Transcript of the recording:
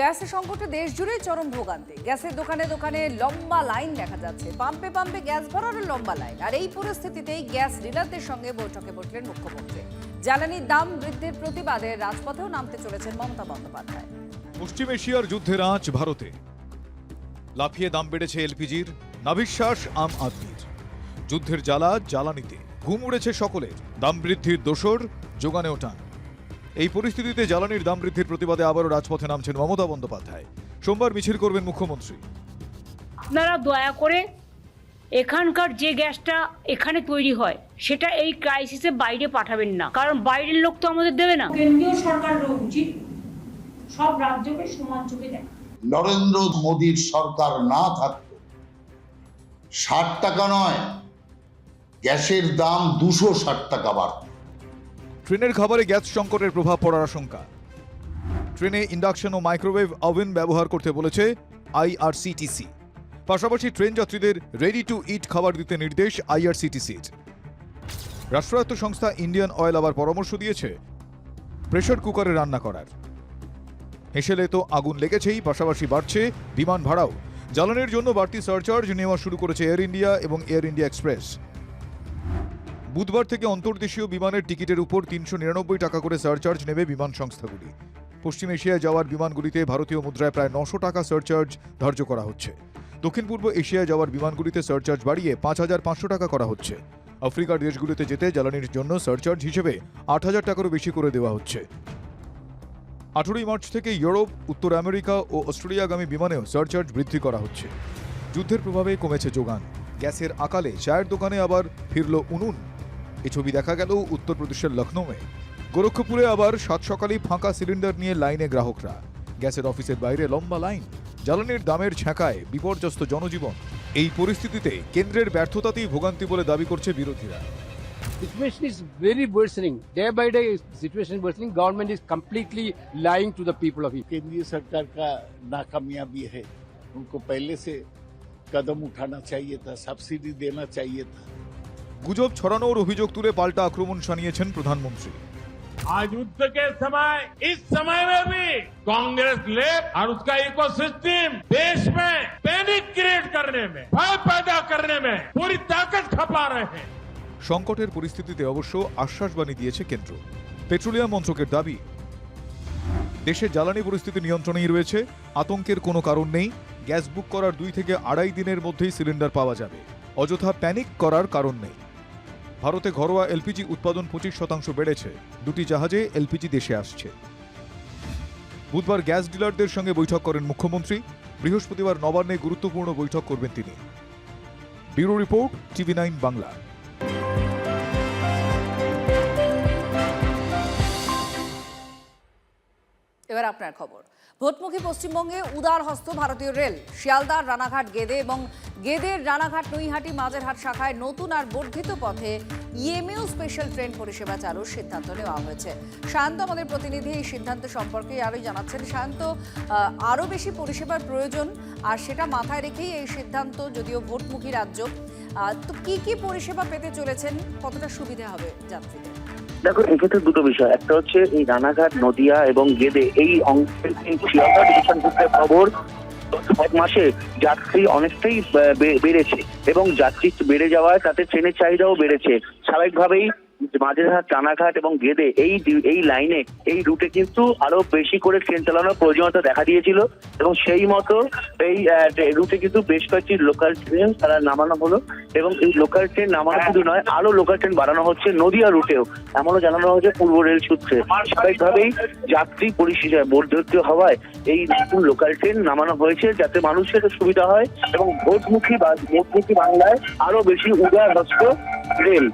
গ্যাসের সংকটে দেশ জুড়ে চরম ভোগান্তি। গ্যাসের দোকানে দোকানে লম্বা লাইন দেখা যাচ্ছে, পাম্পে পাম্পে গ্যাস ভরানোর লম্বা লাইন। আর এই পরিস্থিতিতেই গ্যাস ডিলারদের সঙ্গে বৈঠকে বসলেন মুখ্যমন্ত্রী। জ্বালানির দাম বৃদ্ধির প্রতিবাদে রাজপথেও নামতে চলেছেন মমতা বন্দ্যোপাধ্যায়। পশ্চিম এশিয়ার যুদ্ধের আঁচ ভারতে। লাফিয়ে দাম বেড়েছে এলপিজির, নাভিশ্বাস আম আদমির। যুদ্ধের জ্বালা জ্বালানিতে, ঘুম উড়েছে সকলের। দাম বৃদ্ধির দোসর, যোগানেও টান। এই পরিস্থিতিতে জ্বালানির দাম বৃদ্ধির প্রতিবাদে আবারও রাজপথে নামছেন মমতা বন্দ্যোপাধ্যায়। সোমবার মিছিল করবেন মুখ্যমন্ত্রী। আপনারা দয়া করে এখানকার যে গ্যাসটা এখানে তৈরি হয় সেটা এই ক্রাইসিসে বাইরে পাঠাবেন না, কারণ বাইরের লোক তো আমাদের দেবে না। কেন্দ্রীয় সরকারের উচিত সব রাজ্যকে সমান চোখে দেখা। নরেন্দ্র মোদীর সরকার না থাকতো 60 টাকা নয়, গ্যাসের দাম 260 টাকা বাড়ত। ট্রেনের খাবারে গ্যাস সংকটের প্রভাব পড়ার আশঙ্কা। ট্রেনে ইন্ডাকশন ও মাইক্রোওয়েভ ওভেন ব্যবহার করতে বলেছে আইআরসিটিসি। পাশাপাশি ট্রেন যাত্রীদের রেডি টু ইট খাবার দিতে নির্দেশ আইআরসিটিসির। রাষ্ট্রায়ত্ত সংস্থা ইন্ডিয়ান অয়েল আবার পরামর্শ দিয়েছে প্রেসার কুকারে রান্না করার। হেসেলে তো আগুন লেগেছেই, পাশাপাশি বাড়ছে বিমান ভাড়াও। জ্বালানির জন্য বাড়তি সারচার্জ নেওয়া শুরু করেছে এয়ার ইন্ডিয়া এবং এয়ার ইন্ডিয়া এক্সপ্রেস। বুধবার থেকে অন্তর্দেশীয় বিমানের টিকিটের উপর 399 টাকা করে সারচার্জ নেবে বিমান সংস্থাগুলি। পশ্চিম এশিয়ায় যাওয়ার বিমানগুলিতে ভারতীয় মুদ্রায় প্রায় 900 টাকা সারচার্জ ধার্য করা হচ্ছে। দক্ষিণ পূর্ব এশিয়ায় যাওয়ার বিমানগুলিতে সারচার্জ বাড়িয়ে 5500 টাকা করা হচ্ছে। আফ্রিকার দেশগুলিতে যেতে জ্বালানির জন্য সারচার্জ হিসেবে 8000 টাকারও বেশি করে দেওয়া হচ্ছে। 18 মার্চ থেকে ইউরোপ, উত্তর আমেরিকা ও অস্ট্রেলিয়াগামী বিমানেও সারচার্জ বৃদ্ধি করা হচ্ছে। যুদ্ধের প্রভাবে কমেছে যোগান। গ্যাসের আকালে চায়ের দোকানে আবার ফিরল উনুন। এই ছবি দেখা গেল উত্তরপ্রদেশের লখনৌয়ে। গোরক্ষপুরে আবার সাত সকালেই ফাঁকা সিলিন্ডার নিয়ে লাইনে গ্রাহকরা। গ্যাসের অফিসের বাইরে লম্বা লাইন। জ্বালানির দামের ছ্যাঁকায় বিপর্যস্ত জনজীবন। এই পরিস্থিতিতে কেন্দ্রের ব্যর্থতাতেই ভোগান্তি বলে দাবি করছে বিরোধীরা। Situation is very worsening. Day by day, situation is worsening. Government is completely lying to the people of India. केंद्रीय सरकार का नाकामयाबी है, उनको पहले से कदम उठाना चाहिए था, सब्सिडी देना चाहिए था। গুজব ছড়ানোর অভিযোগ তুলে পাল্টা আক্রমণ শানিয়েছেন প্রধানমন্ত্রী। आज युद्ध के समय, इस समय में भी कांग्रेस लेफ्ट और उसका इकोसिस्टम देश में पैनिक क्रिएट करने में, भय पैदा करने में पूरी ताकत खपा रहे हैं। সংকটের পরিস্থিতিতে অবশ্য আশ্বাসবাণী দিয়েছে কেন্দ্র। পেট্রোলিয়াম মন্ত্রকের দাবি, দেশে জ্বালানি পরিস্থিতি নিয়ন্ত্রণেই রয়েছে, আতঙ্কের কোনো কারণ নেই। গ্যাস বুক করার 2 থেকে আড়াই দিনের মধ্যেই সিলিন্ডার পাওয়া যাবে। অযথা প্যানিক করার কারণ নেই। ভারতে ঘরোয়া এলপিজি উৎপাদন 25% বেড়েছে। 2টি জাহাজে এলপিজি দেশে আসছে। বুধবার গ্যাস ডিলারদের সঙ্গে বৈঠক করেন মুখ্যমন্ত্রী। বৃহস্পতিবার নবান্নে গুরুত্বপূর্ণ বৈঠক করবেন তিনি। Bureau report, TV9 Bangla. এবার আপনার খবর। ভোটমুখী পশ্চিমবঙ্গে উদার হস্ত ভারতীয় রেল। শিয়ালদার রানাঘাট গেদে এবং গেদের রানাঘাট নৈহাটি মাঝেরহাট শাখায় নতুন আর বর্ধিত পথে ইএমইউ স্পেশাল ট্রেন পরিষেবা চালুর সিদ্ধান্ত নেওয়া হয়েছে। সায়ন্ত আমাদের প্রতিনিধি এই সিদ্ধান্ত সম্পর্কে আরও জানাচ্ছেন। সায়ন্ত, আরও বেশি পরিষেবার প্রয়োজন, আর সেটা মাথায় রেখেই এই সিদ্ধান্ত, যদিও ভোটমুখী রাজ্য। তো কি কি পরিষেবা পেতে চলেছেন, কতটা সুবিধা হবে যাত্রীদের? দেখো, এক্ষেত্রে দুটো বিষয়। একটা হচ্ছে এই রানাঘাট, নদিয়া এবং গেদে এই অংশের কিন্তু শিয়ালদা ডিভিশন সূত্রে খবর এক মাসে যাত্রী অনেকটাই বেড়েছে এবং যাত্রী বেড়ে যাওয়ায় তাতে ট্রেনের চাহিদাও বেড়েছে। স্বাভাবিকভাবেই মাঝেরহাট, রানাঘাট এবং গেদে এই লাইনে, এই রুটে কিন্তু আরো বেশি করে ট্রেন চালানোর প্রয়োজনীয়তা দেখা দিয়েছিল এবং সেই মতো এই রুটে কিন্তু বেশ কয়েকটি লোকাল ট্রেন তারা নামানো হলো এবং এই লোকাল ট্রেন নামানো শুধু নয়, আরো লোকাল ট্রেন বাড়ানো হচ্ছে নদিয়া রুটেও, এমনও জানানো হয়েছে পূর্ব রেল সূত্রে। স্বাভাবিকভাবেই যাত্রী পরিষেবা বর্ধিত হওয়ায় এই নতুন লোকাল ট্রেন নামানো হয়েছে যাতে মানুষের সুবিধা হয় এবং ভোটমুখী বাংলায় আরো বেশি উদার হস্ত রেল।